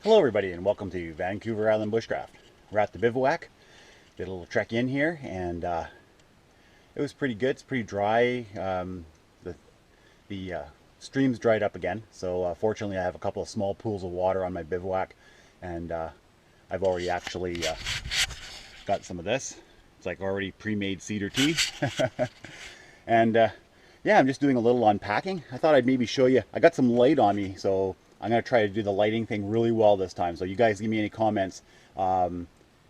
Hello everybody and welcome to Vancouver Island Bushcraft. We're at the bivouac. Did a little trek in here and it was pretty good. It's pretty dry. The stream's dried up again, so fortunately I have a couple of small pools of water on my bivouac, and I've already actually got some of this. It's like already pre-made cedar tea. And yeah, I'm just doing a little unpacking. I thought I'd maybe show you. I got some light on me, so I'm going to try to do the lighting thing really well this time. So you guys give me any comments how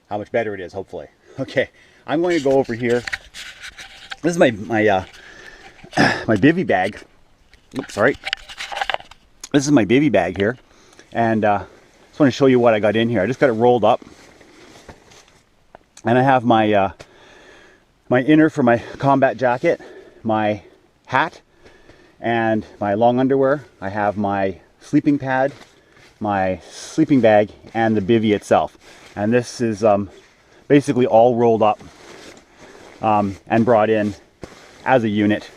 much better it is, hopefully. Okay, I'm going to go over here. This is my bivy bag. Oops, sorry. This is my bivy bag here, and just want to show you what I got in here. I just got it rolled up, and I have my my inner for my combat jacket, my hat, and my long underwear. I have my sleeping pad, my sleeping bag, and the bivy itself. And this is basically all rolled up and brought in as a unit.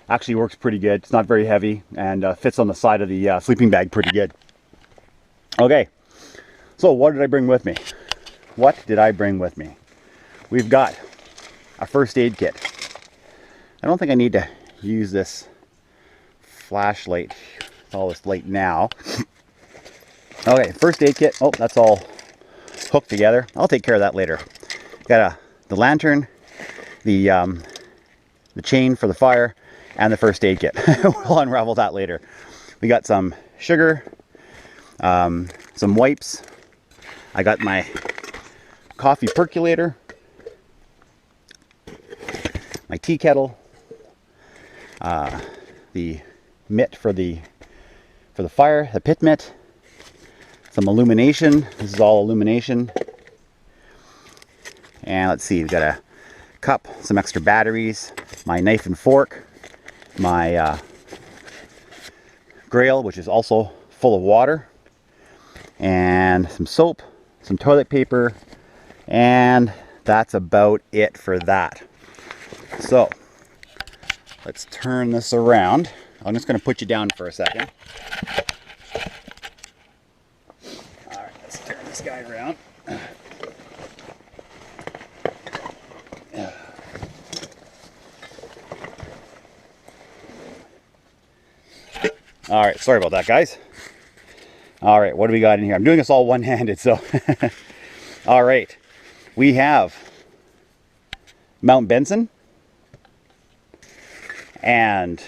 Actually works pretty good. It's not very heavy and fits on the side of the sleeping bag pretty good. Okay, so what did I bring with me? What did I bring with me? We've got a first aid kit. I don't think I need to use this flashlight, all this light now. Okay, first aid kit. Oh, that's all hooked together. I'll take care of that later. Got the lantern, the chain for the fire, and the first aid kit. We'll unravel that later. We got some sugar, some wipes. I got my coffee percolator, my tea kettle, the mitt for the fire, the pit mitt, some illumination. This is all illumination. And let's see, we've got a cup, some extra batteries, my knife and fork, my grail, which is also full of water, and some soap, some toilet paper, and that's about it for that. So let's turn this around. I'm just going to put you down for a second. All right, let's turn this guy around. All right, sorry about that, guys. All right, what do we got in here? I'm doing this all one-handed, so. All right, we have Mount Benson and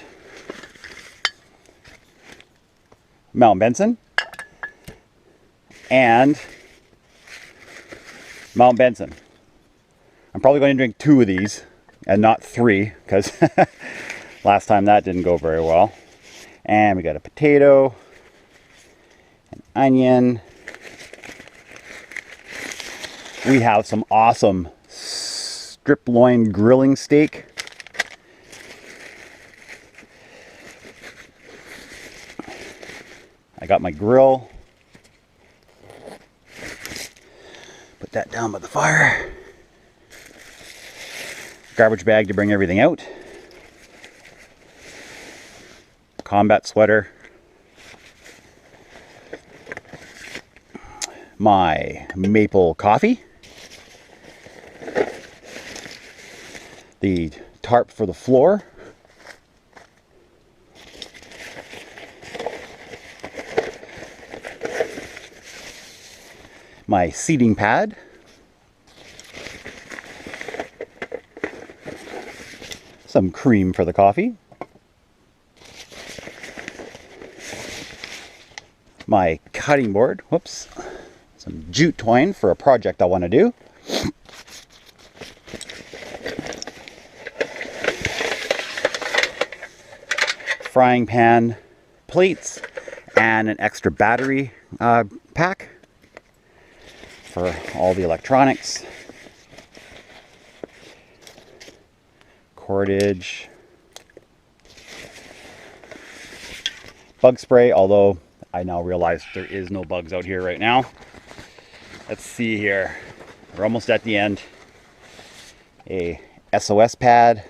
Mount Benson and Mount Benson. I'm probably going to drink 2 of these and not 3, because last time that didn't go very well. And we got a potato, an onion. We have some awesome strip loin grilling steak. I got my grill. Put that down by the fire. Garbage bag to bring everything out. Combat sweater. My maple coffee. The tarp for the floor. My seating pad. Some cream for the coffee. My cutting board. Whoops. Some jute twine for a project I want to do. Frying pan, plates, and an extra battery pack for all the electronics. Cordage. Bug spray, although I now realize there is no bugs out here right now. Let's see here. We're almost at the end. A SOS pad.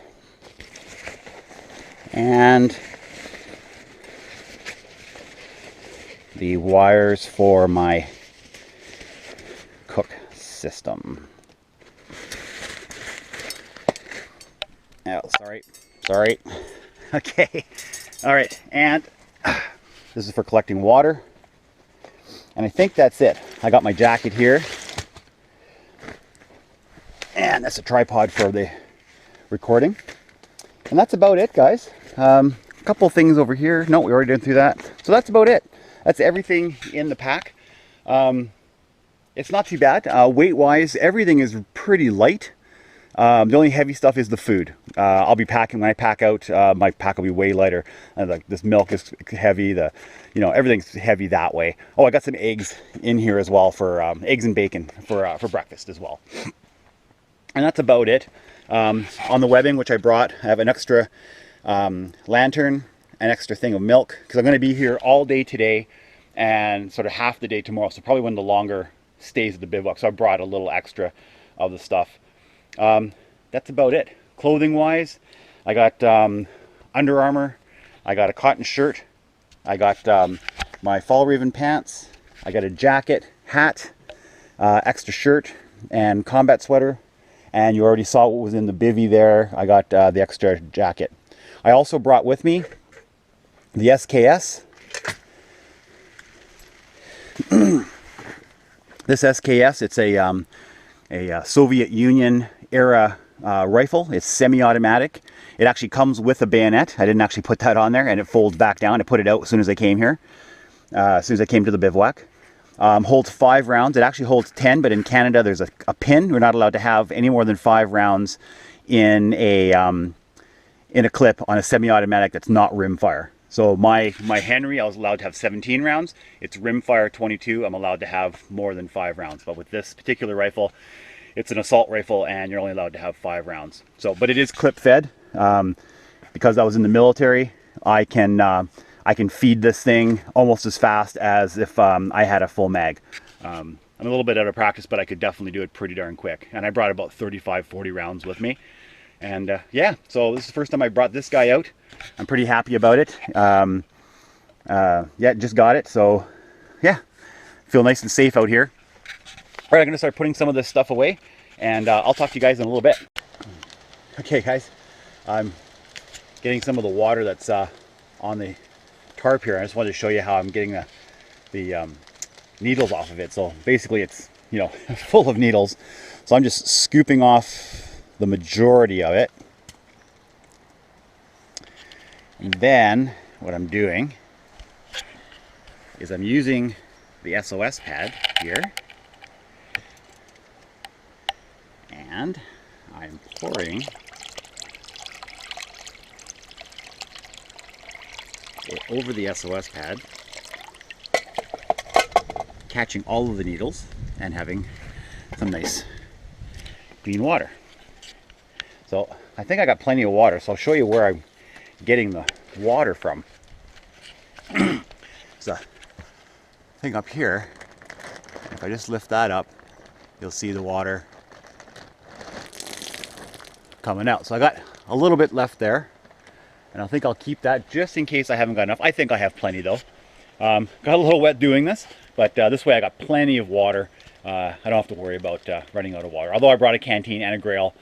And the wires for my cook system. Oh, sorry. Okay, all right, and this is for collecting water. And I think that's it. I got my jacket here. And that's a tripod for the recording. And that's about it, guys. A couple things over here. No, we already did through that. So that's about it. That's everything in the pack. It's not too bad. Weight-wise, everything is pretty light. The only heavy stuff is the food. I'll be packing, when I pack out, my pack will be way lighter. Like this milk is heavy, everything's heavy that way. Oh, I got some eggs in here as well for eggs and bacon for breakfast as well. And that's about it. On the webbing, which I brought, I have an extra lantern, an extra thing of milk, because I'm going to be here all day today and sort of half the day tomorrow. So probably one of the longer stays at the bivouac. So I brought a little extra of the stuff. That's about it. Clothing wise, I got Under Armour, I got a cotton shirt, I got my fall raven pants, I got a jacket, hat, extra shirt, and combat sweater. And you already saw what was in the bivvy there. I got the extra jacket. I also brought with me the SKS. This SKS, it's a Soviet Union era rifle. It's semi-automatic. It actually comes with a bayonet. I didn't actually put that on there, and it folds back down. I put it out as soon as I came here, as soon as I came to the bivouac. Holds 5 rounds. It actually holds 10, but in Canada there's a pin. We're not allowed to have any more than 5 rounds in a clip on a semi-automatic that's not rimfire. So my Henry, I was allowed to have 17 rounds. It's rimfire 22. I'm allowed to have more than 5 rounds. But with this particular rifle, it's an assault rifle, and you're only allowed to have 5 rounds. So, but it is clip fed. Because I was in the military, I can feed this thing almost as fast as if I had a full mag. I'm a little bit out of practice, but I could definitely do it pretty darn quick. And I brought about 35, 40 rounds with me. And yeah, so this is the first time I brought this guy out. I'm pretty happy about it. Yeah, just got it. So yeah, feel nice and safe out here. All right, I'm gonna start putting some of this stuff away, and I'll talk to you guys in a little bit. Okay guys, I'm getting some of the water that's on the tarp here. I just wanted to show you how I'm getting the needles off of it. So basically it's, full of needles. So I'm just scooping off the majority of it. And then what I'm doing is I'm using the SOS pad here, and I'm pouring it over the SOS pad, catching all of the needles and having some nice clean water. So I think I got plenty of water, so I'll show you where I'm getting the water from. There's a thing up here. If I just lift that up, you'll see the water coming out. So I got a little bit left there, and I think I'll keep that just in case I haven't got enough. I think I have plenty though. Got a little wet doing this, but this way I got plenty of water. I don't have to worry about running out of water. Although I brought a canteen and a grail,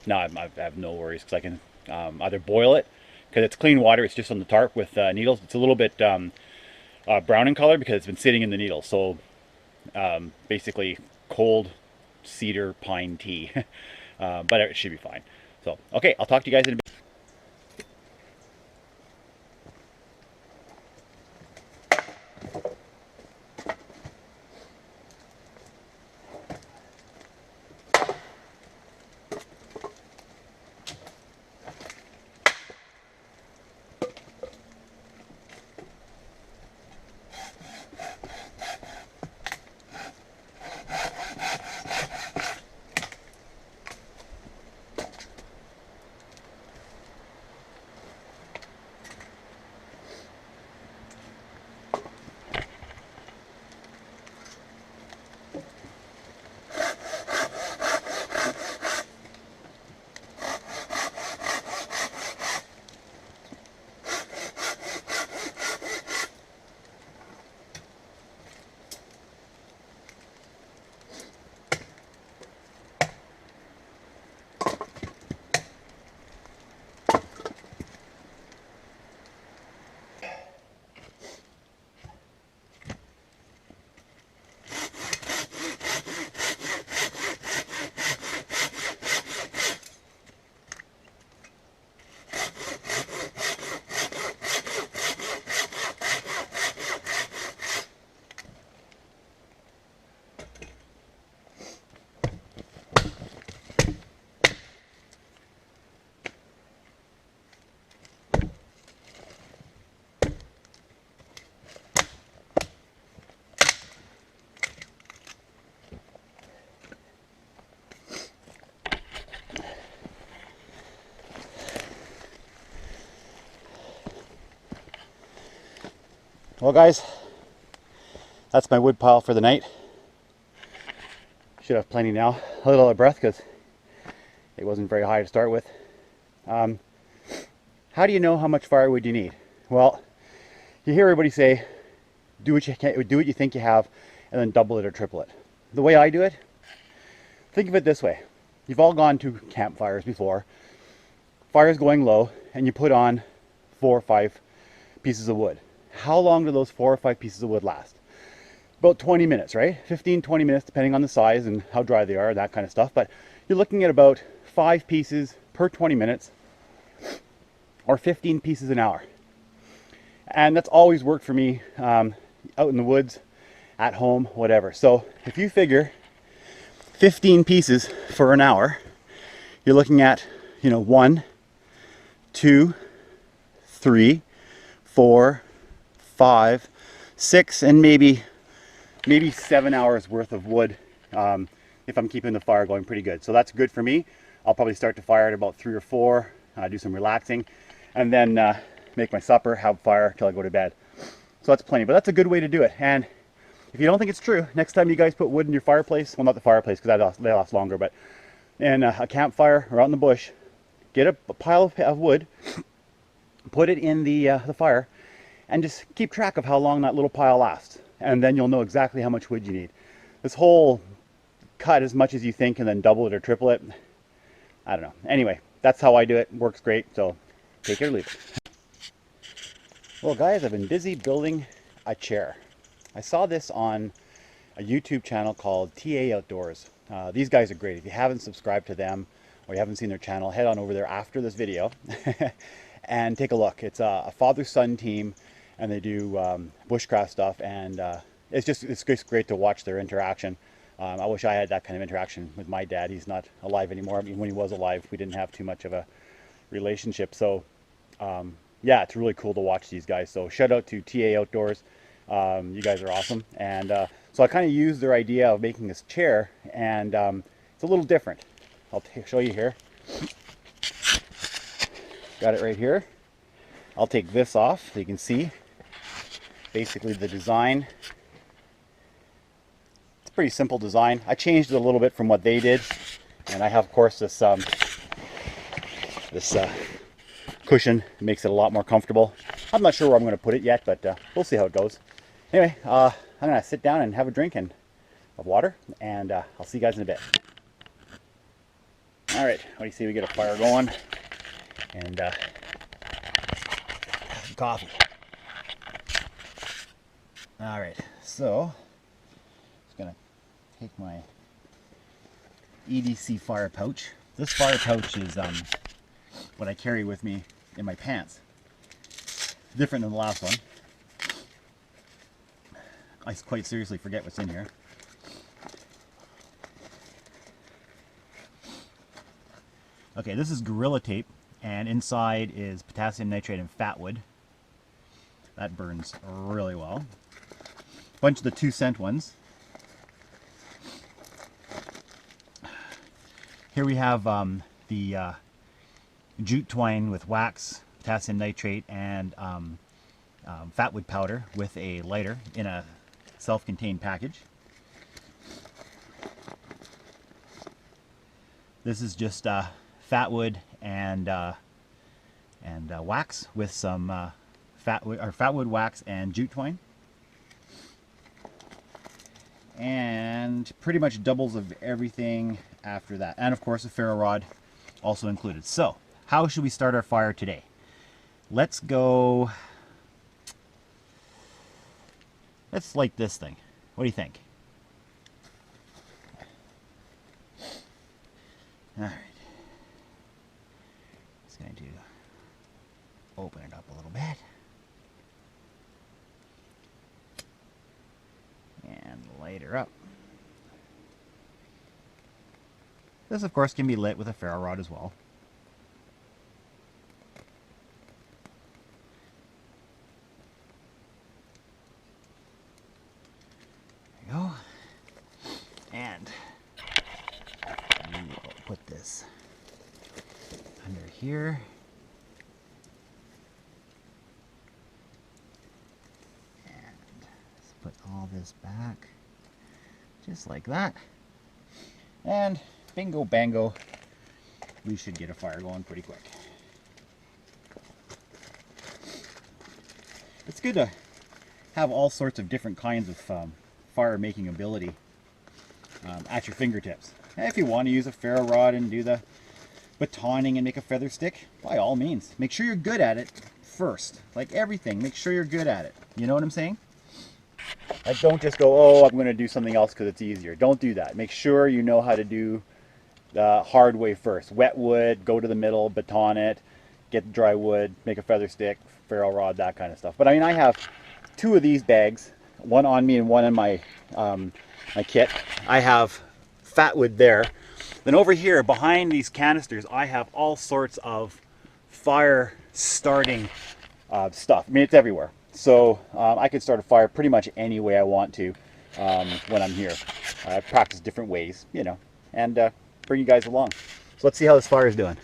no, I have no worries, because I can either boil it, because it's clean water. It's just on the tarp with needles. It's a little bit brown in color because it's been sitting in the needles. So basically cold cedar pine tea. But it should be fine. So okay, I'll talk to you guys in a bit. Well guys, that's my wood pile for the night. Should have plenty now. A little out of breath because it wasn't very high to start with. How do you know how much firewood you need? Well, you hear everybody say, do what you think you have, and then double it or triple it. The way I do it, think of it this way. You've all gone to campfires before. Fire's going low, and you put on 4 or 5 pieces of wood. How long do those 4 or 5 pieces of wood last? About 20 minutes, right? 15, 20 minutes, depending on the size and how dry they are, that kind of stuff. But you're looking at about 5 pieces per 20 minutes, or 15 pieces an hour. And that's always worked for me, out in the woods, at home, whatever. So if you figure 15 pieces for an hour, you're looking at, 1, 2, 3, 4, 5, 6, and maybe 7 hours worth of wood, if I'm keeping the fire going pretty good. So that's good for me. I'll probably start to fire at about 3 or 4, do some relaxing, and then make my supper, have fire till I go to bed. So that's plenty, but that's a good way to do it. And if you don't think it's true, next time you guys put wood in your fireplace, well, not the fireplace because they last longer, but in a campfire or out in the bush, get a pile of wood, put it in the fire, and just keep track of how long that little pile lasts. And then you'll know exactly how much wood you need. This whole cut as much as you think and then double it or triple it, I don't know. Anyway, that's how I do it. Works great, so take it or leave it. Well guys, I've been busy building a chair. I saw this on a YouTube channel called TA Outdoors. These guys are great. If you haven't subscribed to them or you haven't seen their channel, head on over there after this video and take a look. It's a father-son team, and they do bushcraft stuff, and it's just great to watch their interaction. I wish I had that kind of interaction with my dad. He's not alive anymore. I mean, when he was alive, we didn't have too much of a relationship. So yeah, it's really cool to watch these guys. So shout out to TA Outdoors. You guys are awesome. And so I kind of used their idea of making this chair, and it's a little different. I'll show you here. Got it right here. I'll take this off so you can see basically the design. It's a pretty simple design. I changed it a little bit from what they did, and I have, of course, this cushion. It makes it a lot more comfortable. I'm not sure where I'm going to put it yet, but we'll see how it goes. Anyway, I'm going to sit down and have a drink of water, and I'll see you guys in a bit. All right, what do you see? We get a fire going, and some coffee. All right, so just gonna take my EDC fire pouch. This fire pouch is what I carry with me in my pants. Different than the last one. I quite seriously forget what's in here. Okay, this is Gorilla Tape, and inside is potassium nitrate and fat wood. That burns really well. A bunch of the 2-cent ones. Here we have the jute twine with wax, potassium nitrate, and fat wood powder with a lighter in a self-contained package. This is just fat wood and wax with some fat wood wax and jute twine, and pretty much doubles of everything after that, and of course a ferro rod also included. So how should we start our fire today? Let's light this thing. What do you think? All right. Just going to open it up a little bit. And light her up. This, of course, can be lit with a ferro rod as well. There you go. And we will put this under here. put all this back, just like that. And bingo bango, we should get a fire going pretty quick. It's good to have all sorts of different kinds of fire making ability at your fingertips. And if you want to use a ferro rod and do the batoning and make a feather stick, by all means. Make sure you're good at it first. Like everything, make sure you're good at it. You know what I'm saying? Like, don't just go, oh, I'm going to do something else because it's easier. Don't do that. Make sure you know how to do the hard way first. Wet wood, go to the middle, baton it, get dry wood, make a feather stick, ferro rod, that kind of stuff. But I mean, I have 2 of these bags, one on me and one in my my kit. I have fat wood there. Then over here behind these canisters, I have all sorts of fire starting stuff. I mean, it's everywhere. So I could start a fire pretty much any way I want to when I'm here. I practice different ways, you know, and bring you guys along. So let's see how this fire is doing.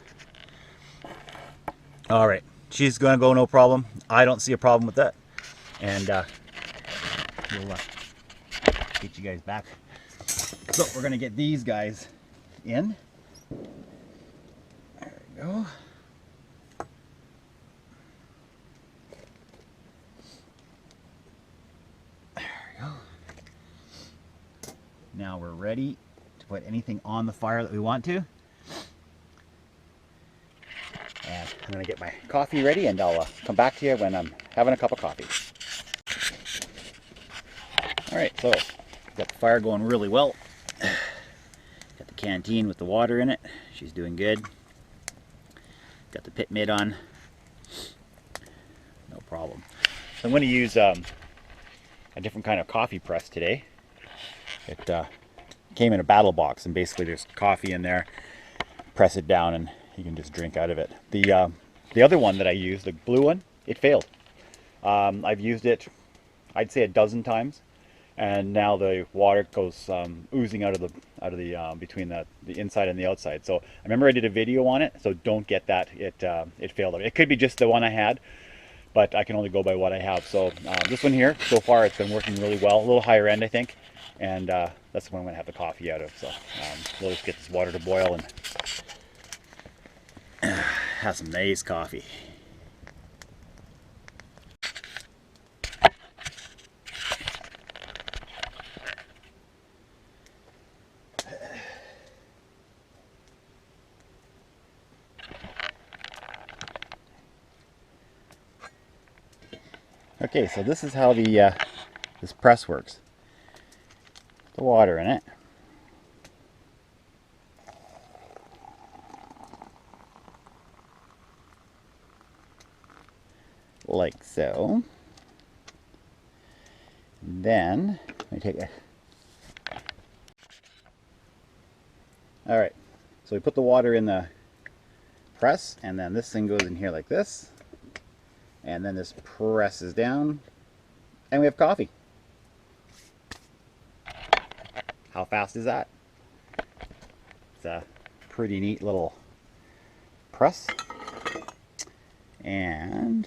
All right, she's gonna go no problem. I don't see a problem with that. And we'll get you guys back. So we're gonna get these guys in. There we go. There we go. Now we're ready to put anything on the fire that we want to. And I'm gonna get my coffee ready, and I'll come back to you when I'm having a cup of coffee. All right, so got the fire going really well. Got the canteen with the water in it. She's doing good. Got the pit mid on. No problem. So I'm going to use a different kind of coffee press today. It came in a battle box, and basically there's coffee in there. Press it down and you can just drink out of it. The other one that I used, the blue one, it failed. I've used it, I'd say, a dozen times. And now the water goes oozing out of the between the inside and the outside. So I remember I did a video on it, so don't get that. It failed. It could be just the one I had, but I can only go by what I have. So this one here, so far it's been working really well. A little higher end, I think, and that's the one I'm going to have the coffee out of. So we'll just get this water to boil and have some nice coffee. Okay, so this is how the this press works. The water in it. Like so. Then let me take a. All right, so we put the water in the press, and then this thing goes in here like this. And then this presses down, and we have coffee. How fast is that? It's a pretty neat little press. And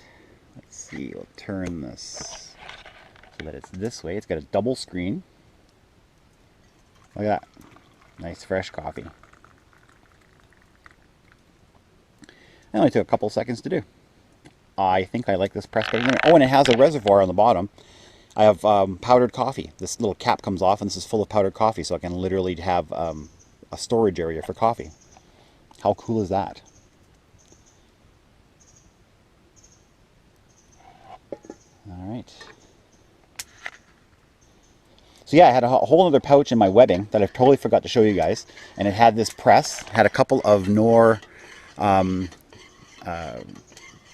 let's see, we'll turn this so that it's this way. It's got a double screen. Look at that. Nice fresh coffee. It only took a couple seconds to do. I think I like this press better than. Oh, and it has a reservoir on the bottom. I have powdered coffee. This little cap comes off, and this is full of powdered coffee, so I can literally have a storage area for coffee. How cool is that? All right. So yeah, I had a whole other pouch in my webbing that I totally forgot to show you guys, and it had this press, had a couple of Knorr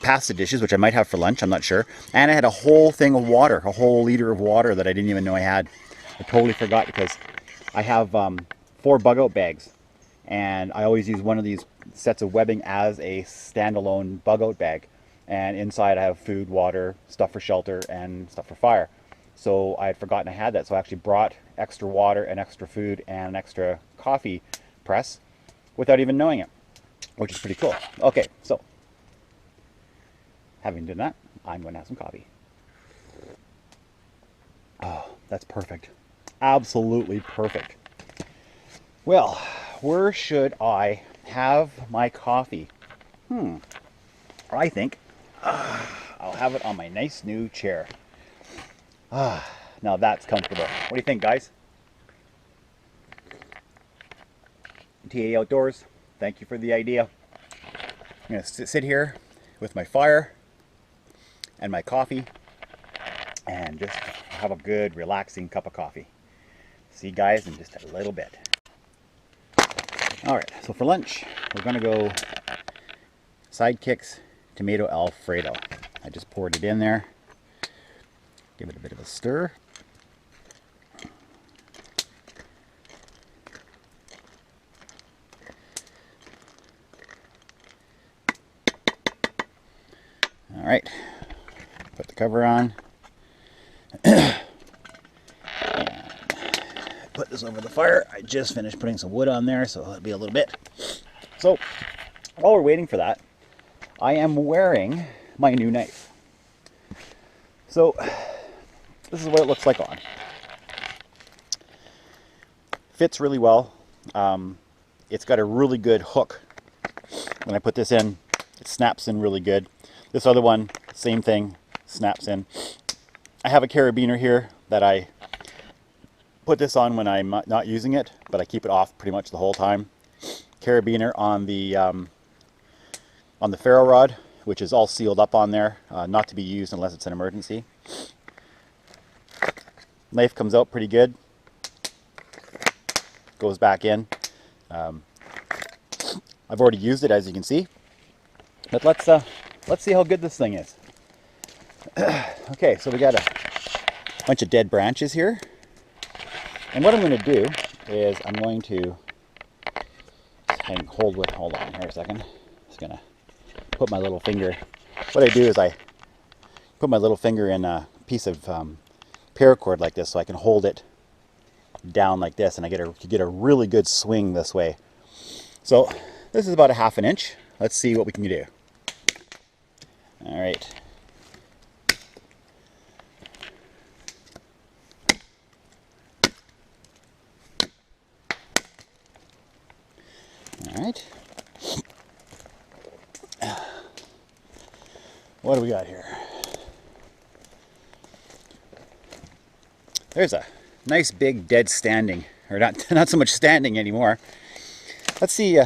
pasta dishes, which I might have for lunch, I'm not sure. And I had a whole thing of water, a whole liter of water that I didn't even know I had. I totally forgot because I have 4 bug out bags, and I always use one of these sets of webbing as a standalone bug out bag. And inside I have food, water, stuff for shelter, and stuff for fire. So I had forgotten I had that, so I actually brought extra water and extra food and an extra coffee press without even knowing it, which is pretty cool. Okay, so having done that, I'm going to have some coffee. Oh. that's perfect. Absolutely perfect. Well, where should I have my coffee? I think I'll have it on my nice new chair. Now that's comfortable. What do you think, guys? TA Outdoors, thank you for the idea. I'm going to sit here with my fire and my coffee and just have a good relaxing cup of coffee. See you guys in just a little bit. Alright, so for lunch we're going to go Sidekicks tomato Alfredo. I just poured it in there. Give it a bit of a stir. All right, put the cover on. And put this over the fire. I just finished putting some wood on there, so it'll be a little bit. So while we're waiting for that, I am wearing my new knife. So this is what it looks like on. Fits really well. It's got a really good hook. When I put this in, it snaps in really good. This other one, same thing, snaps in. I have a carabiner here that I put this on when I'm not using it, but I keep it off pretty much the whole time. Carabiner on the ferro rod, which is all sealed up on there, not to be used unless it's an emergency. Knife comes out pretty good. Goes back in. I've already used it, as you can see. But let's see how good this thing is. Okay, so we got a bunch of dead branches here. And what I'm going to do is I'm going to hold on here a second. Just going to put my little finger. What I do is I put my little finger in a piece of paracord like this, so I can hold it down like this, and I get a really good swing this way. So this is about a 1/2 inch. Let's see what we can do. All right. All right. What do we got here? There's a nice big dead standing, or not so much standing anymore. Let's see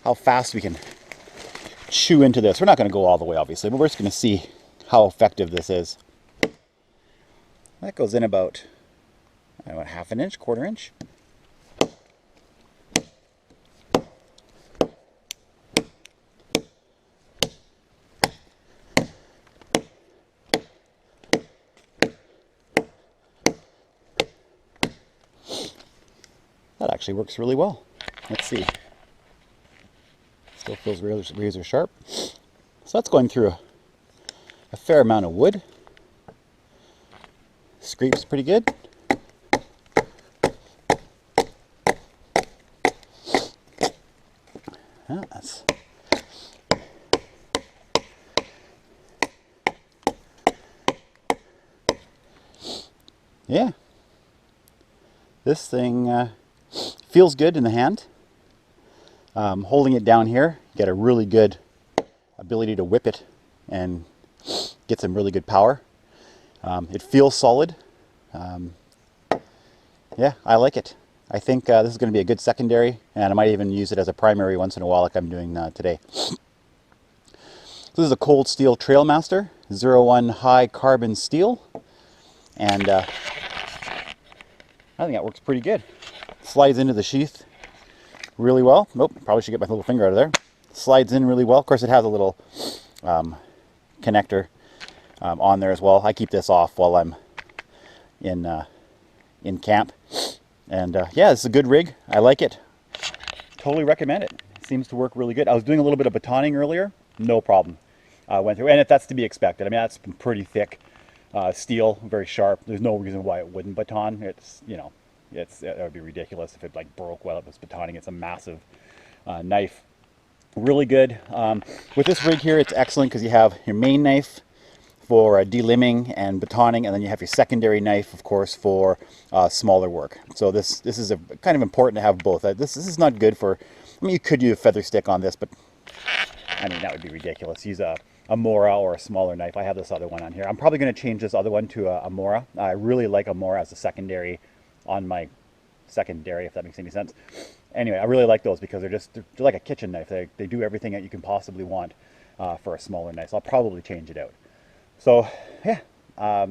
how fast we can chew into this. We're not going to go all the way, obviously, but we're just going to see how effective this is. That goes in about, I don't know, 1/2 inch, 1/4 inch. That actually works really well. Let's see. Still feels razor sharp. So that's going through a fair amount of wood. Scrapes pretty good. Yeah. This thing feels good in the hand. Holding it down here, you get a really good ability to whip it and get some really good power. It feels solid. Yeah, I like it. I think this is going to be a good secondary, and I might even use it as a primary once in a while like I'm doing today. So this is a cold steel Trailmaster 01 high carbon steel, and I think that works pretty good. Slides into the sheath really well. Nope, probably should get my little finger out of there. Slides in really well. Of course, it has a little connector on there as well. I keep this off while I'm in camp. And yeah, it's a good rig. I like it. Totally recommend it. It seems to work really good. I was doing a little bit of batoning earlier. No problem. Went through, and if that's to be expected. I mean, that's pretty thick steel, very sharp. There's no reason why it wouldn't baton. It's, you know, that would be ridiculous if it like broke while it was batoning. It's a massive knife. Really good. With this rig here, it's excellent because you have your main knife, for delimbing and batoning, and then you have your secondary knife, of course, for smaller work. So this is kind of important to have both. This is not good for, I mean, you could use a feather stick on this, but I mean, that would be ridiculous. Use a Mora or a smaller knife. I have this other one on here. I'm probably going to change this other one to a Mora. I really like a Mora as a secondary on my secondary, if that makes any sense. Anyway, I really like those because they're like a kitchen knife. They do everything that you can possibly want for a smaller knife. So I'll probably change it out. So yeah, a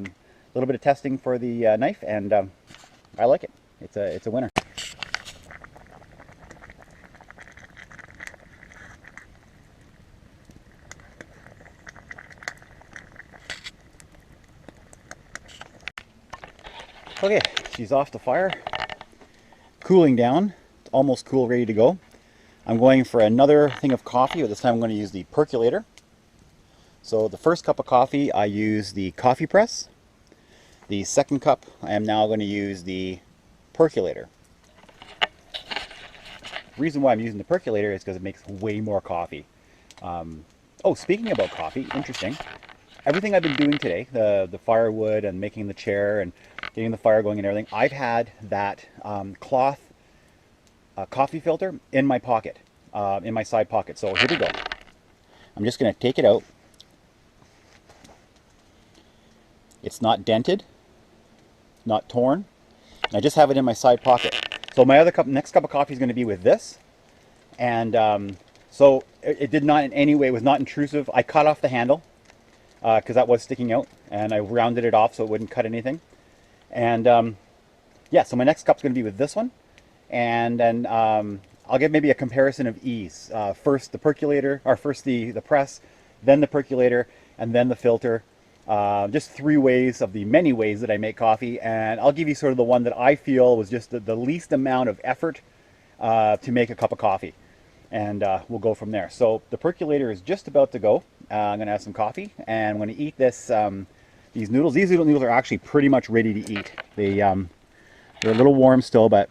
little bit of testing for the knife, and I like it. It's a winner. Okay, she's off the fire, cooling down. It's almost cool, ready to go. I'm going for another thing of coffee, but this time I'm going to use the percolator. So the first cup of coffee, I use the coffee press. The second cup, I am now going to use the percolator. The reason why I'm using the percolator is because it makes way more coffee. Oh, speaking about coffee, interesting. Everything I've been doing today, the firewood and making the chair and getting the fire going and everything, I've had that cloth coffee filter in my pocket, in my side pocket. So here we go. I'm just going to take it out. It's not dented, not torn. I just have it in my side pocket. So my other next cup of coffee is going to be with this. And so it did not in any way, was not intrusive. I cut off the handle because that was sticking out, and I rounded it off so it wouldn't cut anything. And yeah, so my next cup is going to be with this one. And then I'll give maybe a comparison of ease. First the percolator, or first the press, then the percolator, and then the filter. Just 3 ways of the many ways that I make coffee, and I'll give you sort of the one that I feel was just the least amount of effort to make a cup of coffee, and we'll go from there. So the percolator is just about to go. I'm going to have some coffee, and I'm going to eat this. These noodles. These noodles are actually pretty much ready to eat. They're a little warm still, but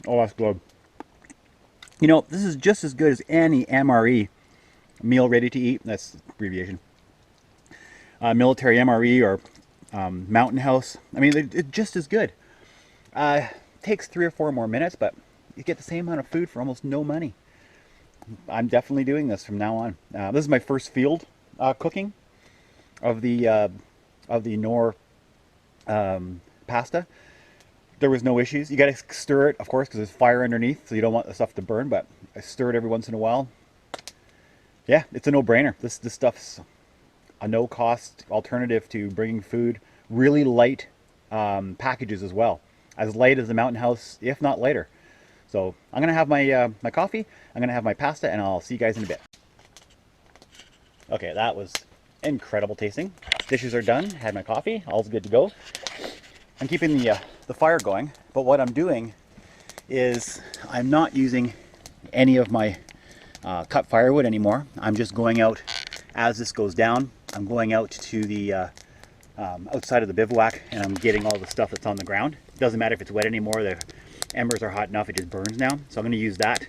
oh, that's good. You know, this is just as good as any MRE, meal ready to eat. That's the abbreviation. Military MRE or Mountain House. I mean, it's just as good. Takes 3 or 4 more minutes, but you get the same amount of food for almost no money. I'm definitely doing this from now on. This is my first field cooking of the Knorr pasta. There was no issues. You got to stir it, of course, because there's fire underneath, so you don't want the stuff to burn, but I stir it every once in a while. Yeah, it's a no-brainer. This stuff's a no-cost alternative to bringing food. Really light packages as well. As light as the Mountain House, if not lighter. So I'm going to have my, my coffee, I'm going to have my pasta, and I'll see you guys in a bit. Okay, that was incredible tasting. Dishes are done, had my coffee, all's good to go. I'm keeping the fire going, but what I'm doing is I'm not using any of my cut firewood anymore. I'm just going out as this goes down. I'm going out to the outside of the bivouac, and I'm getting all the stuff that's on the ground. It doesn't matter if it's wet anymore. The embers are hot enough, it just burns now. So I'm going to use that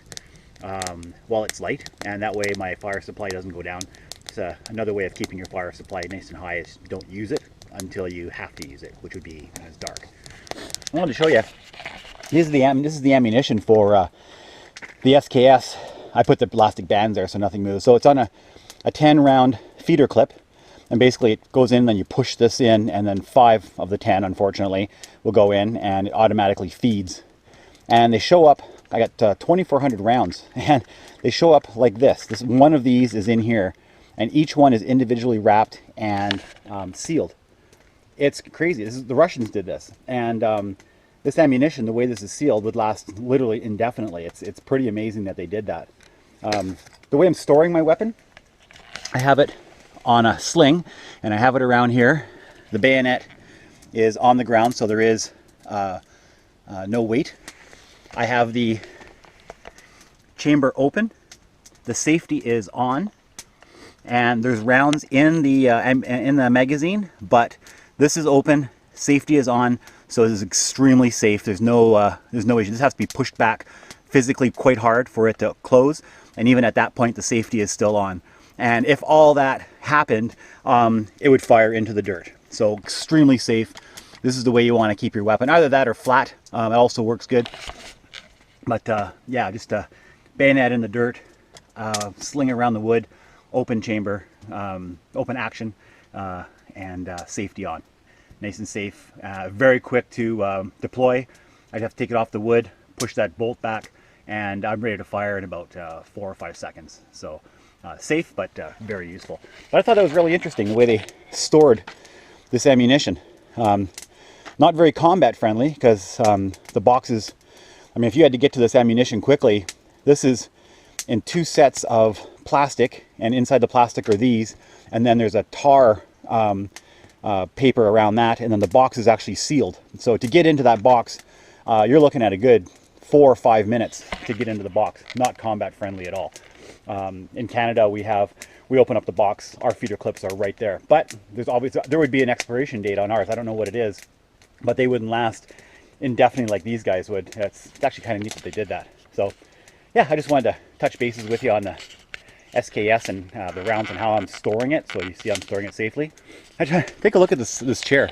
while it's light, and that way my fire supply doesn't go down. It's another way of keeping your fire supply nice and high is don't use it until you have to use it, which would be when it's dark. I wanted to show you, this is the ammunition for the SKS. I put the plastic bands there so nothing moves. So it's on a 10 round feeder clip, and basically it goes in, then you push this in, and then 5 of the 10, unfortunately, will go in, and it automatically feeds. And they show up, I got 2,400 rounds, and they show up like this. One of these is in here, and each one is individually wrapped and sealed. It's crazy. The Russians did this, and this ammunition, the way this is sealed, would last literally indefinitely. It's pretty amazing that they did that. The way I'm storing my weapon, I have it on a sling, and I have it around here. The bayonet is on the ground, so there is no weight. I have the chamber open. The safety is on, and there's rounds in the magazine, but this is open, safety is on, so this is extremely safe. There's no issue. This has to be pushed back physically quite hard for it to close, and even at that point the safety is still on. And if all that happened, it would fire into the dirt. So extremely safe. This is the way you want to keep your weapon. Either that or flat. It also works good. But yeah, just bayonet in the dirt, sling around the wood, open chamber, open action, and safety on. Nice and safe. Very quick to deploy. I'd have to take it off the wood, push that bolt back, and I'm ready to fire in about 4 or 5 seconds. So safe, but very useful. But I thought that was really interesting, the way they stored this ammunition. Not very combat friendly, because the boxes, I mean, if you had to get to this ammunition quickly, this is in 2 sets of plastic, and inside the plastic are these, and then there's a tar paper around that, and then the box is actually sealed. So to get into that box, you're looking at a good 4 or 5 minutes to get into the box. Not combat friendly at all. In Canada, we open up the box, our feeder clips are right there. But there would be an expiration date on ours. I don't know what it is, but they wouldn't last indefinitely like these guys would. It's actually kind of neat that they did that. So yeah, I just wanted to touch bases with you on the SKS and the rounds and how I'm storing it. So you see I'm storing it safely. Take a look at this chair.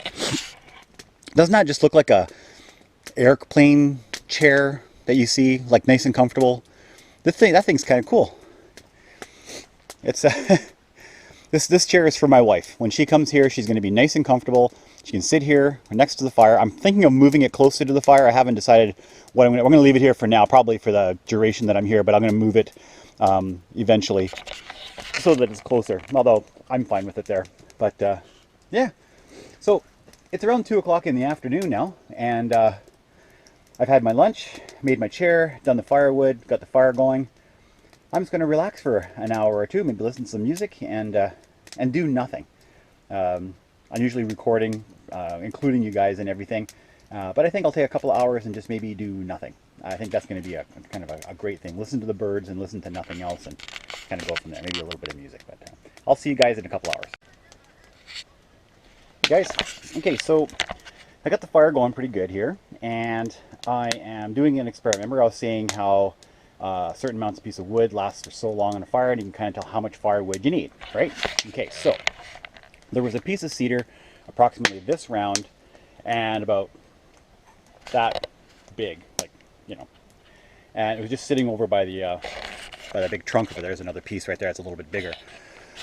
Doesn't that just look like a airplane chair that you see, like nice and comfortable? That thing's kind of cool. It's this chair is for my wife. When she comes here, she's going to be nice and comfortable. She can sit here next to the fire. I'm thinking of moving it closer to the fire. I haven't decided what we're going to leave it here for now, probably for the duration that I'm here, but I'm going to move it eventually so that it's closer. Although I'm fine with it there. But yeah, so it's around 2 o'clock in the afternoon now, and I've had my lunch, made my chair, done the firewood, got the fire going. I'm just going to relax for an hour or two, maybe listen to some music, and do nothing. I'm usually recording, including you guys and everything, but I think I'll take a couple of hours and just maybe do nothing. I think that's going to be a kind of a great thing. Listen to the birds and listen to nothing else, and kind of go from there. Maybe a little bit of music, but I'll see you guys in a couple hours. Hey guys, okay, so I got the fire going pretty good here, and I am doing an experiment. Remember I was saying how certain amounts of piece of wood lasts for so long on a fire, and you can kind of tell how much firewood you need, right? Okay, so there was a piece of cedar approximately this round and about that big, like, you know, and it was just sitting over by the big trunk over there. There's another piece right there that's a little bit bigger.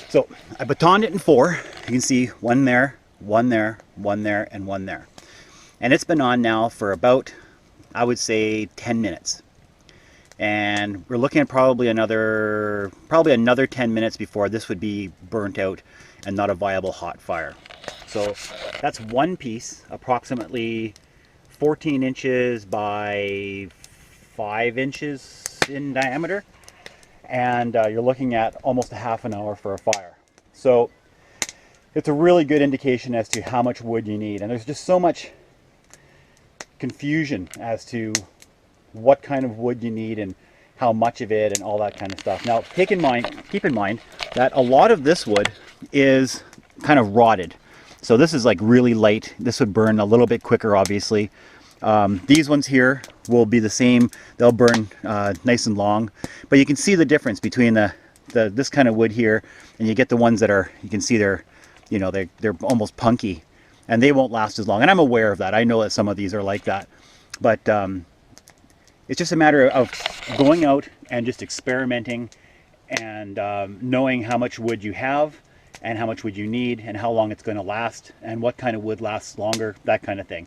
So I batoned it in 4. You can see one there, one there, one there, and one there. And it's been on now for about, I would say, 10 minutes. And we're looking at probably another 10 minutes before this would be burnt out and not a viable hot fire. So that's one piece, approximately 14 inches by 5 inches in diameter. And you're looking at almost a half an hour for a fire. So it's a really good indication as to how much wood you need. And there's just so much confusion as to what kind of wood you need and how much of it and all that kind of stuff. Now keep in mind that a lot of this wood is kind of rotted. So this is like really light. This would burn a little bit quicker, obviously. These ones here will be the same. They'll burn nice and long. But you can see the difference between this kind of wood here, and you get the ones that are, you can see they're almost punky, and they won't last as long. And I'm aware of that. I know that some of these are like that. But it's just a matter of going out and just experimenting and knowing how much wood you have and how much wood you need and how long it's going to last and what kind of wood lasts longer, that kind of thing.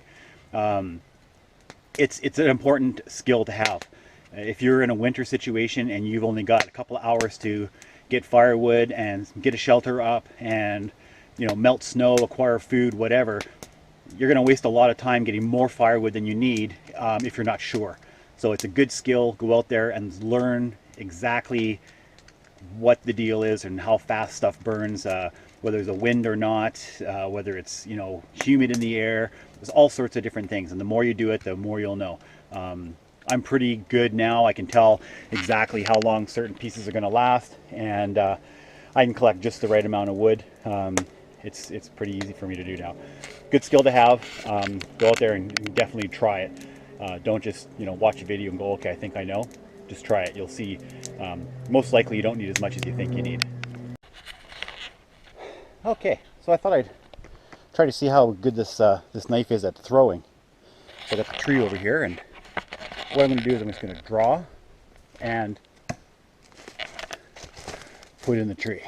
It's an important skill to have. If you're in a winter situation and you've only got a couple of hours to get firewood and get a shelter up and melt snow, acquire food, whatever, you're going to waste a lot of time getting more firewood than you need if you're not sure. So it's a good skill. Go out there and learn exactly what the deal is and how fast stuff burns, whether there's a wind or not, whether it's humid in the air. There's all sorts of different things, and the more you do it, the more you'll know. I'm pretty good now. I can tell exactly how long certain pieces are going to last, and I can collect just the right amount of wood. It's pretty easy for me to do now. Good skill to have. Go out there and definitely try it. Don't just watch a video and go, okay, I think I know. Just try it. You'll see Most likely you don't need as much as you think you need. Okay, so I thought I'd try to see how good this this knife is at throwing. So I got the tree over here, and what I'm going to do is I'm just going to draw and put in the tree.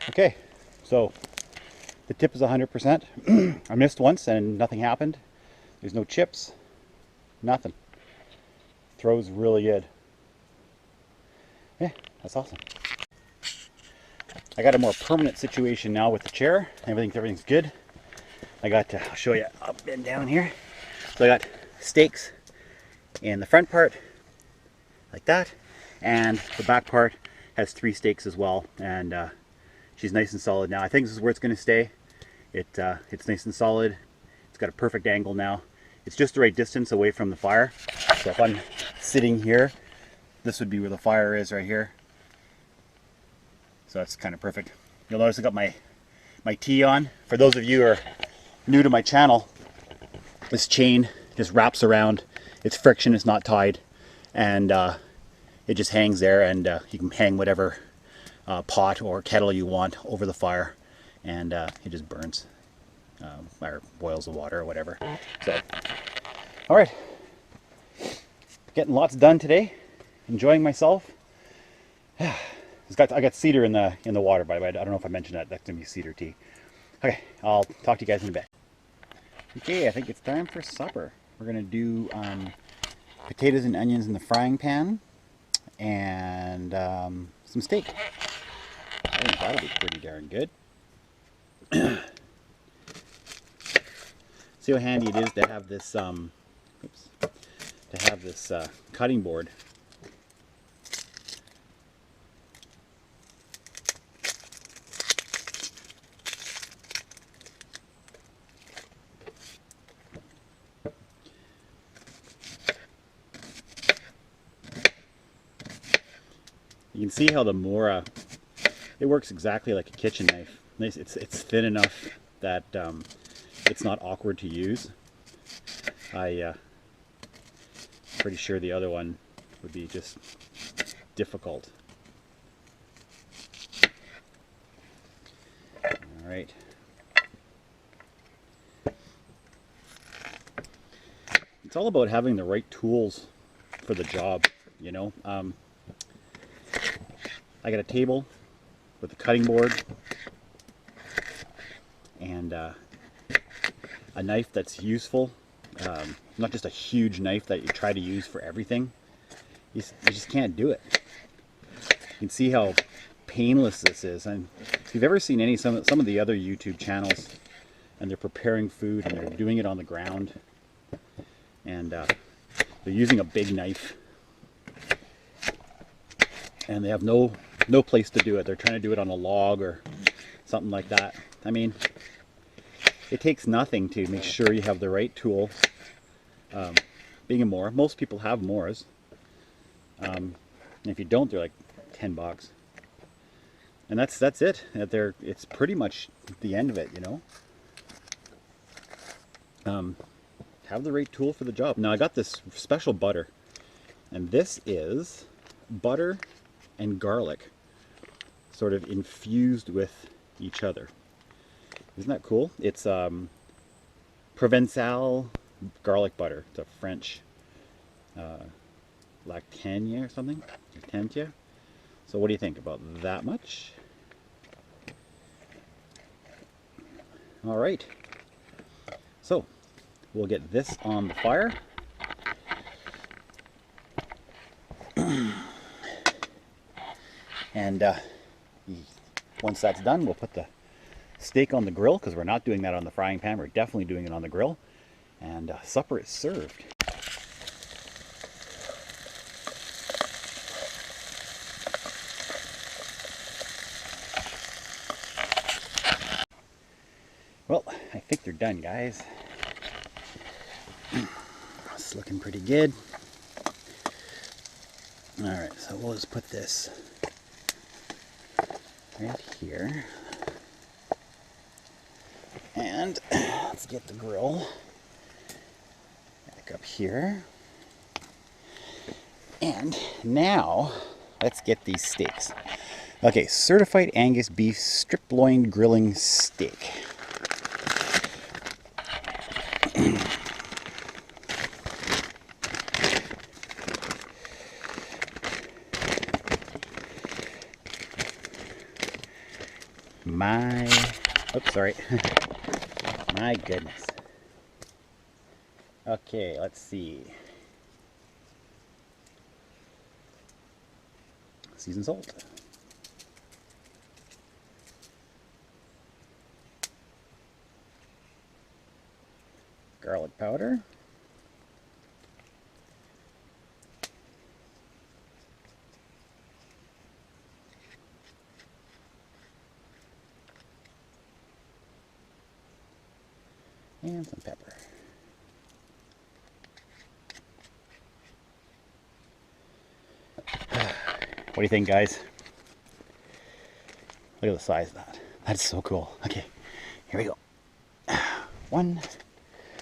Okay, so the tip is 100%. I missed once and nothing happened. There's no chips, nothing. Throws really good. Yeah, that's awesome. I got a more permanent situation now with the chair. Everything's good. I got to, I'll show you up and down here. So I got stakes in the front part, like that, and the back part has 3 stakes as well, and she's nice and solid now. I think this is where it's going to stay. It's nice and solid. It's got a perfect angle now. It's just the right distance away from the fire. So if I'm sitting here, this would be where the fire is, right here. So that's kind of perfect. You'll notice I got my tee on. For those of you who are new to my channel, this chain just wraps around. It's friction, it's not tied, and it just hangs there, and you can hang whatever pot or kettle you want over the fire, and it just burns or boils the water or whatever. So, all right, getting lots done today, enjoying myself. I got cedar in the water, by the way. I don't know if I mentioned that. That's gonna be cedar tea. Okay, I'll talk to you guys in a bit. Okay, I think it's time for supper. We're gonna do potatoes and onions in the frying pan, and some steak. I think that'll be pretty darn good. See how handy it is to have this cutting board. You can see how the Mora, it works exactly like a kitchen knife. It's thin enough that it's not awkward to use. Pretty sure the other one would be just difficult. All right. It's all about having the right tools for the job, you know. I got a table with a cutting board and a knife that's useful. Not just a huge knife that you try to use for everything. You just can't do it. You can see how painless this is. And if you've ever seen some of the other YouTube channels, and they're preparing food and they're doing it on the ground, and they're using a big knife, and they have no place to do it. They're trying to do it on a log or something like that. I mean, it takes nothing to make sure you have the right tool. Being a Mora, most people have Moras. And if you don't, they're like $10. And that's it. It's pretty much the end of it, you know. Have the right tool for the job. Now I got this special butter, and this is butter and garlic sort of infused with each other. Isn't that cool? It's Provençal garlic butter. It's a French Lactania or something. Lactantia. So what do you think about that much? All right. So we'll get this on the fire. And once that's done, we'll put the steak on the grill, because we're not doing that on the frying pan. We're definitely doing it on the grill. And supper is served. Well, I think they're done, guys. It's looking pretty good. Alright, so we'll just put this right here. And let's get the grill back up here. And now, let's get these steaks. Okay, certified Angus beef strip loin grilling steak. Oops, sorry. My goodness. Okay, let's see. Seasoned salt. Garlic powder. And some pepper. What do you think, guys? Look at the size of that. That's so cool. Okay, here we go. One.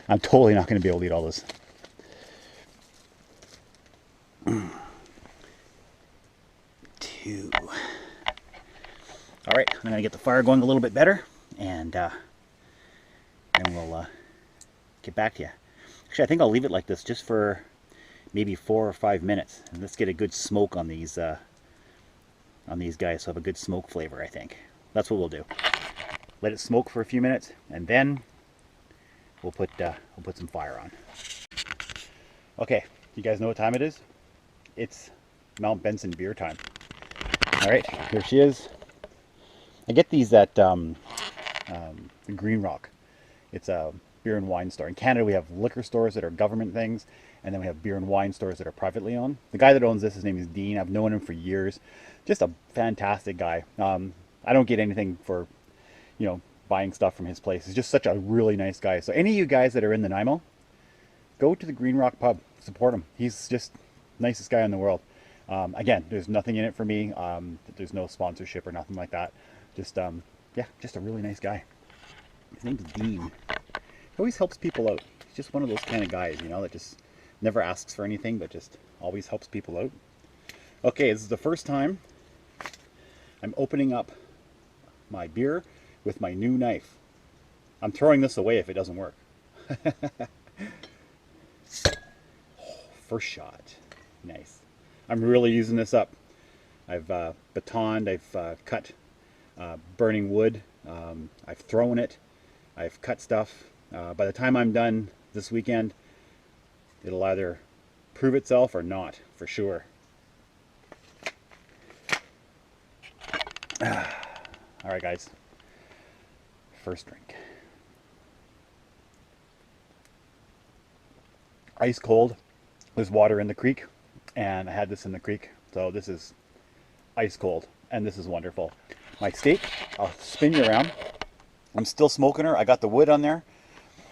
I'm totally not going to be able to eat all this. Two. All right, I'm going to get the fire going a little bit better, and then we'll get back to you. Actually, I think I'll leave it like this just for maybe 4 or 5 minutes, and let's get a good smoke on these guys, so have a good smoke flavor. I think that's what we'll do. Let it smoke for a few minutes, and then we'll put some fire on. Okay, you guys know what time it is? It's Mount Benson beer time. All right, here she is. I get these at Green Rock. It's a beer and wine store. In Canada, we have liquor stores that are government things, and then we have beer and wine stores that are privately owned. The guy that owns this, his name is Dean. I've known him for years. Just a fantastic guy. I don't get anything for, buying stuff from his place. He's just such a really nice guy. So any of you guys that are in the Nanaimo, go to the Green Rock pub. Support him. He's just the nicest guy in the world. Again, there's nothing in it for me. There's no sponsorship or nothing like that. Just, yeah, just a really nice guy. His name's Dean. He always helps people out. He's just one of those kind of guys, that just never asks for anything, but just always helps people out. Okay, this is the first time I'm opening up my beer with my new knife. I'm throwing this away if it doesn't work. First shot. Nice. I'm really using this up. I've batoned, I've cut burning wood, I've thrown it, I've cut stuff. By the time I'm done this weekend, it'll either prove itself or not, for sure. All right, guys. First drink. Ice cold. There's water in the creek, and I had this in the creek, so this is ice cold, and this is wonderful. My steak, I'll spin you around. I'm still smoking her. I got the wood on there,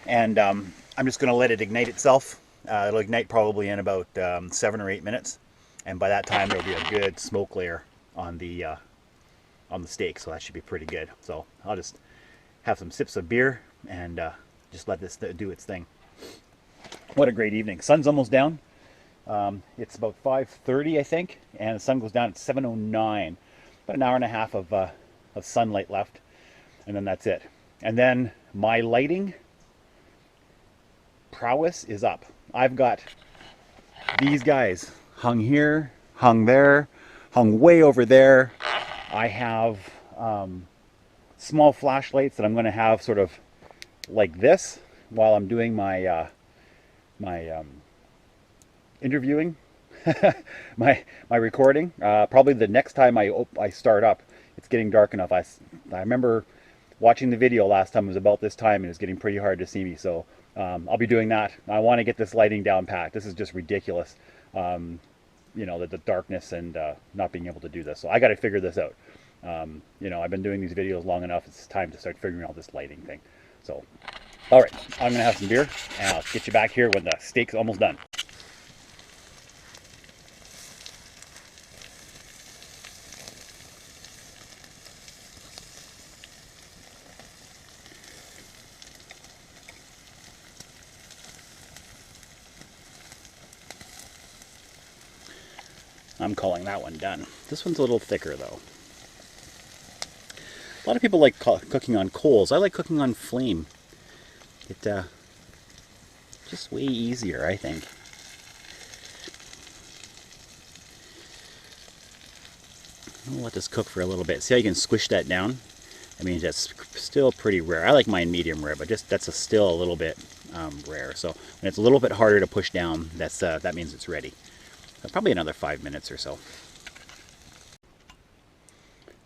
and I'm just going to let it ignite itself. It'll ignite probably in about 7 or 8 minutes, and by that time there'll be a good smoke layer on the steak, so that should be pretty good. So I'll just have some sips of beer and just let this do its thing. What a great evening. Sun's almost down. It's about 5:30, I think, and the sun goes down at 7:09. About an hour and a half of sunlight left, and then that's it. And then my lighting prowess is up. I've got these guys hung here, hung there, hung way over there. I have small flashlights that I'm going to have sort of like this while I'm doing my interviewing, my recording. Probably the next time I start up, it's getting dark enough. I remember watching the video last time. It was about this time, and it was getting pretty hard to see me. So I'll be doing that. I want to get this lighting down pat. This is just ridiculous. You know, the darkness and not being able to do this. So I got to figure this out. You know, I've been doing these videos long enough. It's time to start figuring out this lighting thing. So, all right, I'm going to have some beer, and I'll get you back here when the steak's almost done. I'm calling that one done. This one's a little thicker though. A lot of people like cooking on coals. I like cooking on flame. It just way easier, I think. I'll let this cook for a little bit. See how you can squish that down? I mean, that's still pretty rare. I like mine medium rare, but just that's still a little bit rare. So when it's a little bit harder to push down, that means it's ready. Probably another 5 minutes or so.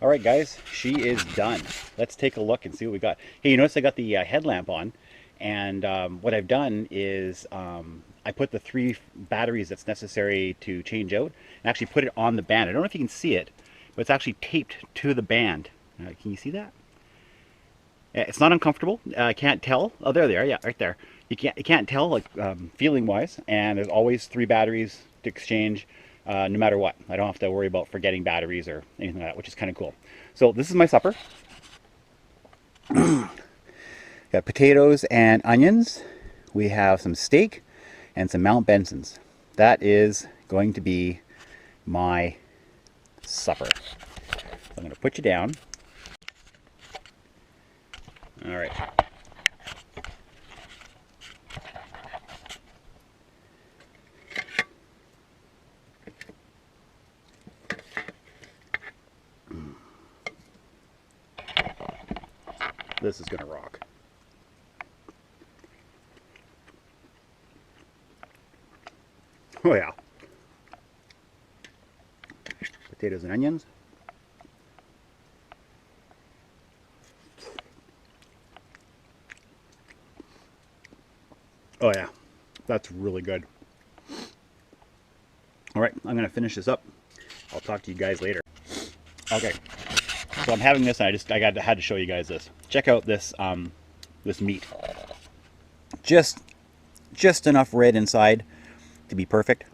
All right, guys, she is done. Let's take a look and see what we got. Hey, you notice I got the headlamp on, and what I've done is I put the 3 batteries that's necessary to change out, and actually put it on the band. I don't know if you can see it, but it's actually taped to the band. Can you see that? It's not uncomfortable. I can't tell. Oh, there they are. Yeah, right there. You can't tell, like feeling wise. And there's always 3 batteries to exchange, no matter what. I don't have to worry about forgetting batteries or anything like that, which is kind of cool. So this is my supper. Got potatoes and onions. We have some steak and some Mount Benson's. That is going to be my supper. So I'm going to put you down. All right. This is going to rock. Oh yeah. Potatoes and onions. Oh yeah, that's really good. All right, I'm going to finish this up. I'll talk to you guys later. Okay, so I'm having this, and I had to show you guys this. Check out this this meat. Just enough red inside to be perfect.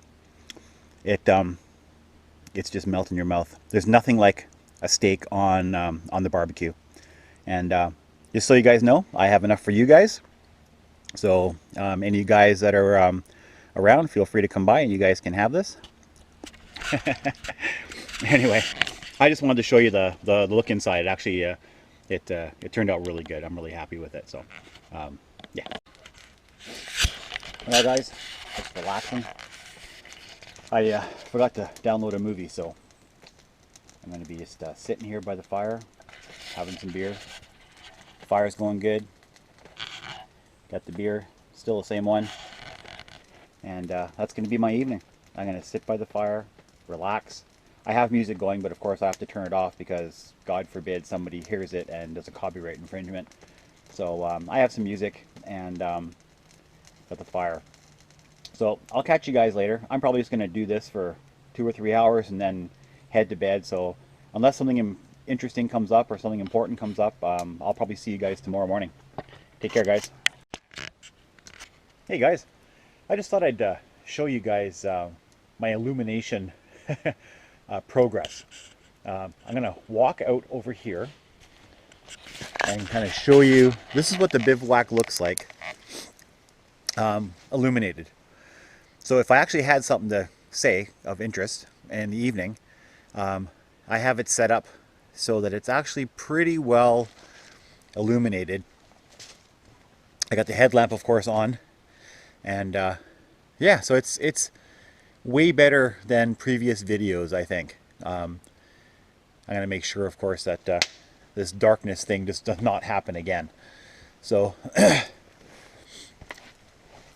It's just melt in your mouth. There's nothing like a steak on the barbecue. And just so you guys know, I have enough for you guys. So any of you guys that are around, feel free to come by and you guys can have this. Anyway, I just wanted to show you the look inside. It actually it turned out really good. I'm really happy with it. So yeah. Well guys, just relaxing. I forgot to download a movie, so I'm going to be just sitting here by the fire, having some beer. The fire's going good. Got the beer, still the same one. And that's going to be my evening. I'm going to sit by the fire, relax. I have music going, but of course I have to turn it off because God forbid somebody hears it and does a copyright infringement. So I have some music and got the fire. So I'll catch you guys later. I'm probably just going to do this for 2 or 3 hours and then head to bed. So unless something interesting comes up or something important comes up, I'll probably see you guys tomorrow morning. Take care, guys. Hey guys, I just thought I'd show you guys my illumination progress. I'm going to walk out over here and kind of show you. This is what the bivouac looks like illuminated. So if I actually had something to say of interest in the evening, I have it set up so that it's actually pretty well illuminated. I got the headlamp, of course, on, and yeah, so it's way better than previous videos, I think. I'm gonna make sure, of course, that this darkness thing just does not happen again. So this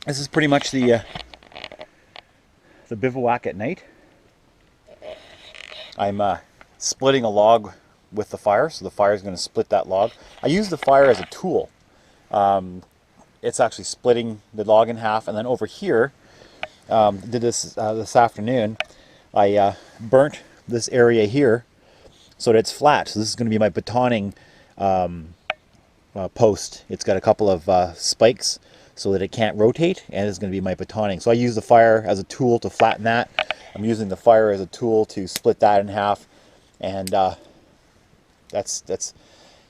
is pretty much the bivouac at night. I'm splitting a log with the fire, so the fire is going to split that log. I use the fire as a tool. it's actually splitting the log in half. And then over here, did this this afternoon, I burnt this area here so that it's flat. So this is going to be my batoning post. It's got a couple of spikes so that it can't rotate, and it's going to be my batoning. So I use the fire as a tool to flatten that. I'm using the fire as a tool to split that in half, and that's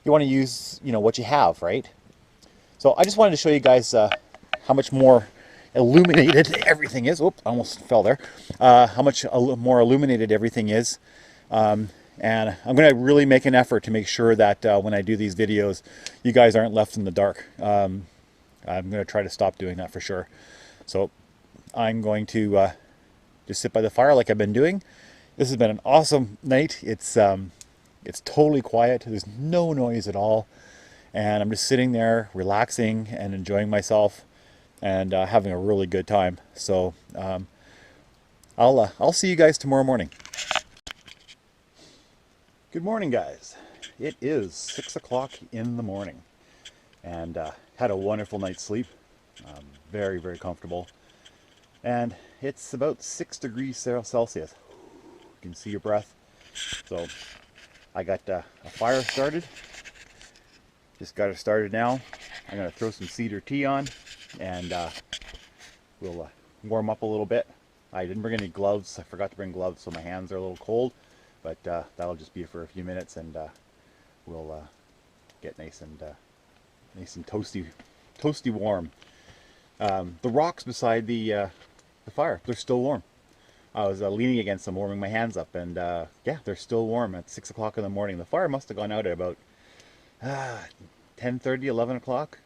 you want to use, you know, what you have, right? So I just wanted to show you guys how much more illuminated everything is. Oops, I almost fell there. How much more illuminated everything is. And I'm going to really make an effort to make sure that when I do these videos, you guys aren't left in the dark. I'm going to try to stop doing that for sure. So I'm going to just sit by the fire like I've been doing. This has been an awesome night. It's totally quiet. There's no noise at all. And I'm just sitting there relaxing and enjoying myself and having a really good time. So I'll see you guys tomorrow morning. Good morning, guys. It is 6 o'clock in the morning, and had a wonderful night's sleep. Very, very comfortable. And it's about 6 degrees Celsius. You can see your breath. So I got a fire started. Just got it started now. I'm going to throw some cedar tea on, and we'll warm up a little bit. I didn't bring any gloves. I forgot to bring gloves, so my hands are a little cold. But that'll just be for a few minutes, and we'll get nice and toasty warm. The rocks beside the fire, they're still warm. I was leaning against them, warming my hands up, and yeah, they're still warm at 6 o'clock in the morning. The fire must have gone out at about 10:30, 11 o'clock.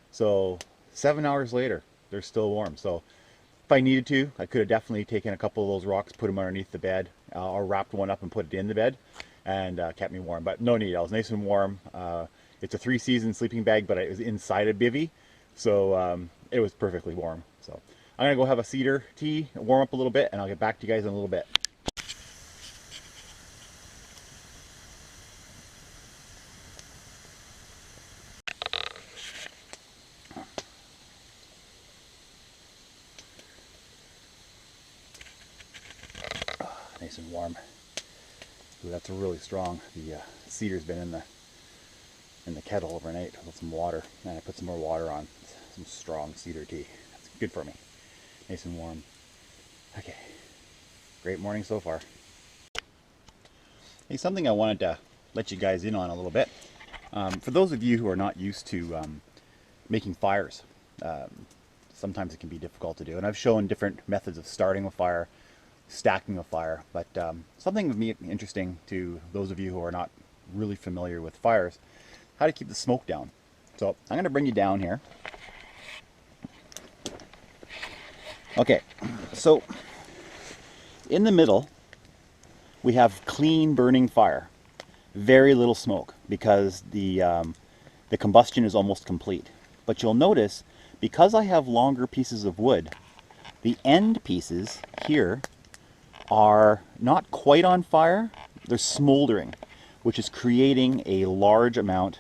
So 7 hours later, they're still warm. So if I needed to, I could have definitely taken a couple of those rocks, put them underneath the bed, or wrapped one up and put it in the bed, and kept me warm. But no need. I was nice and warm. It's a 3-season sleeping bag, but it was inside a bivvy, so it was perfectly warm. So I'm gonna go have a cedar tea, warm up a little bit, and I'll get back to you guys in a little bit. Nice and warm. Ooh, that's really strong. The cedar's been in the kettle overnight with some water, and I put some more water on. Some strong cedar tea. That's good for me. Nice and warm. Okay. Great morning so far. Hey, something I wanted to let you guys in on a little bit. For those of you who are not used to making fires, sometimes it can be difficult to do. And I've shown different methods of starting a fire, stacking a fire, but something would be interesting to those of you who are not really familiar with fires, how to keep the smoke down. So I'm going to bring you down here. Okay, so in the middle we have clean burning fire, very little smoke because the combustion is almost complete. But you'll notice, because I have longer pieces of wood, the end pieces here are not quite on fire, they're smoldering, which is creating a large amount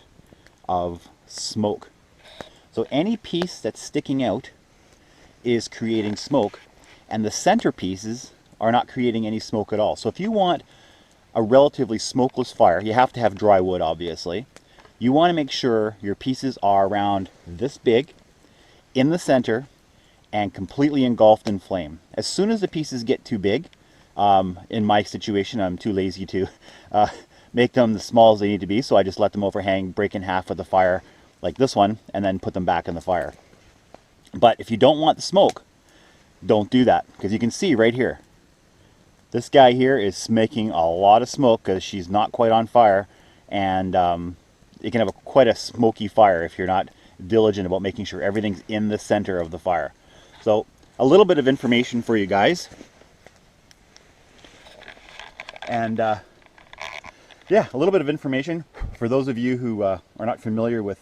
of smoke. So any piece that's sticking out is creating smoke, and the center pieces are not creating any smoke at all. So if you want a relatively smokeless fire, you have to have dry wood, obviously. You want to make sure your pieces are around this big, in the center, and completely engulfed in flame. As soon as the pieces get too big, in my situation, I'm too lazy to make them as small as they need to be, so I just let them overhang, break in half with the fire, like this one, and then put them back in the fire. But if you don't want the smoke, don't do that, because you can see right here, this guy here is making a lot of smoke because she's not quite on fire, and you can have quite a smoky fire if you're not diligent about making sure everything's in the center of the fire. So a little bit of information for you guys. And yeah, a little bit of information for those of you who are not familiar with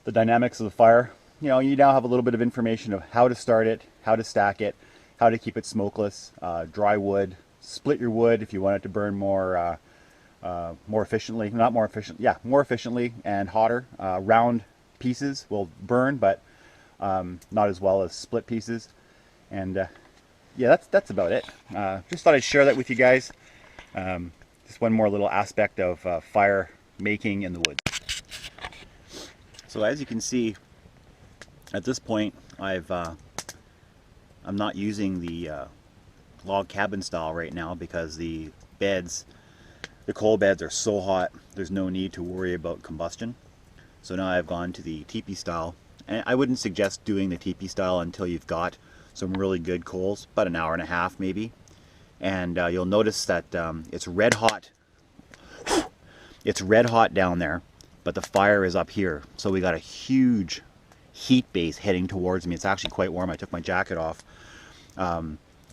the dynamics of the fire. You know, you now have a little bit of information of how to start it, how to stack it, how to keep it smokeless, dry wood, split your wood if you want it to burn more efficiently, more efficiently and hotter. Round pieces will burn, but not as well as split pieces. And yeah, that's about it. Just thought I'd share that with you guys. Just one more little aspect of fire making in the woods. So as you can see, at this point, I'm not using the log cabin style right now because the coal beds are so hot, there's no need to worry about combustion. So now I've gone to the teepee style. And I wouldn't suggest doing the teepee style until you've got some really good coals, about an hour and a half maybe. And you'll notice that it's red hot. It's red hot down there, but the fire is up here. So we got a huge heat base heading towards me. It's actually quite warm. I took my jacket off.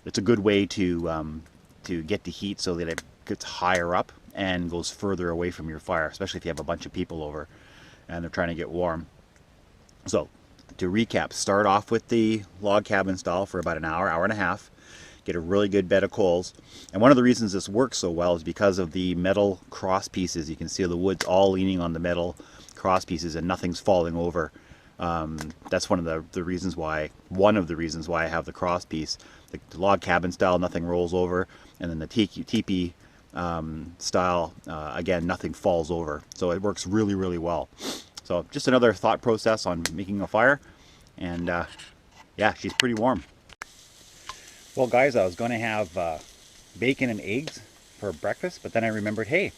It's a good way to get the heat so that it gets higher up and goes further away from your fire, especially if you have a bunch of people over and they're trying to get warm. So to recap, start off with the log cabin style for about an hour, hour and a half. Get a really good bed of coals. And one of the reasons this works so well is because of the metal cross pieces. You can see the wood's all leaning on the metal cross pieces and nothing's falling over. That's one of the reasons why I have the cross piece. The log cabin style, nothing rolls over, and then the teepee style, again, nothing falls over. So it works really, really well. So just another thought process on making a fire, and yeah, she's pretty warm. Well guys, I was going to have bacon and eggs for breakfast, but then I remembered, hey,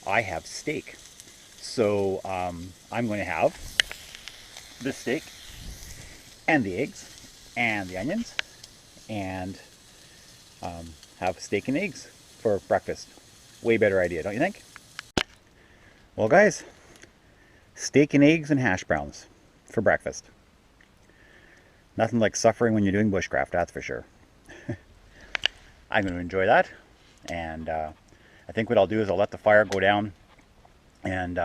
I have steak. So I'm going to have this steak and the eggs and the onions and have steak and eggs for breakfast. Way better idea, don't you think? Well guys, steak and eggs and hash browns for breakfast. Nothing like suffering when you're doing bushcraft, that's for sure. I'm going to enjoy that, and I think what I'll do is I'll let the fire go down and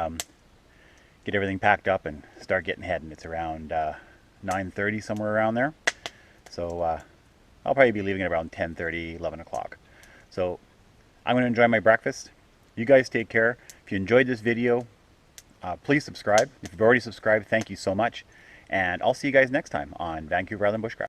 get everything packed up and start getting heading. It's around 9:30, somewhere around there. So I'll probably be leaving at around 10:30, 11 o'clock. So I'm going to enjoy my breakfast. You guys take care. If you enjoyed this video, please subscribe. If you've already subscribed, thank you so much. And I'll see you guys next time on Vancouver Island Bushcraft.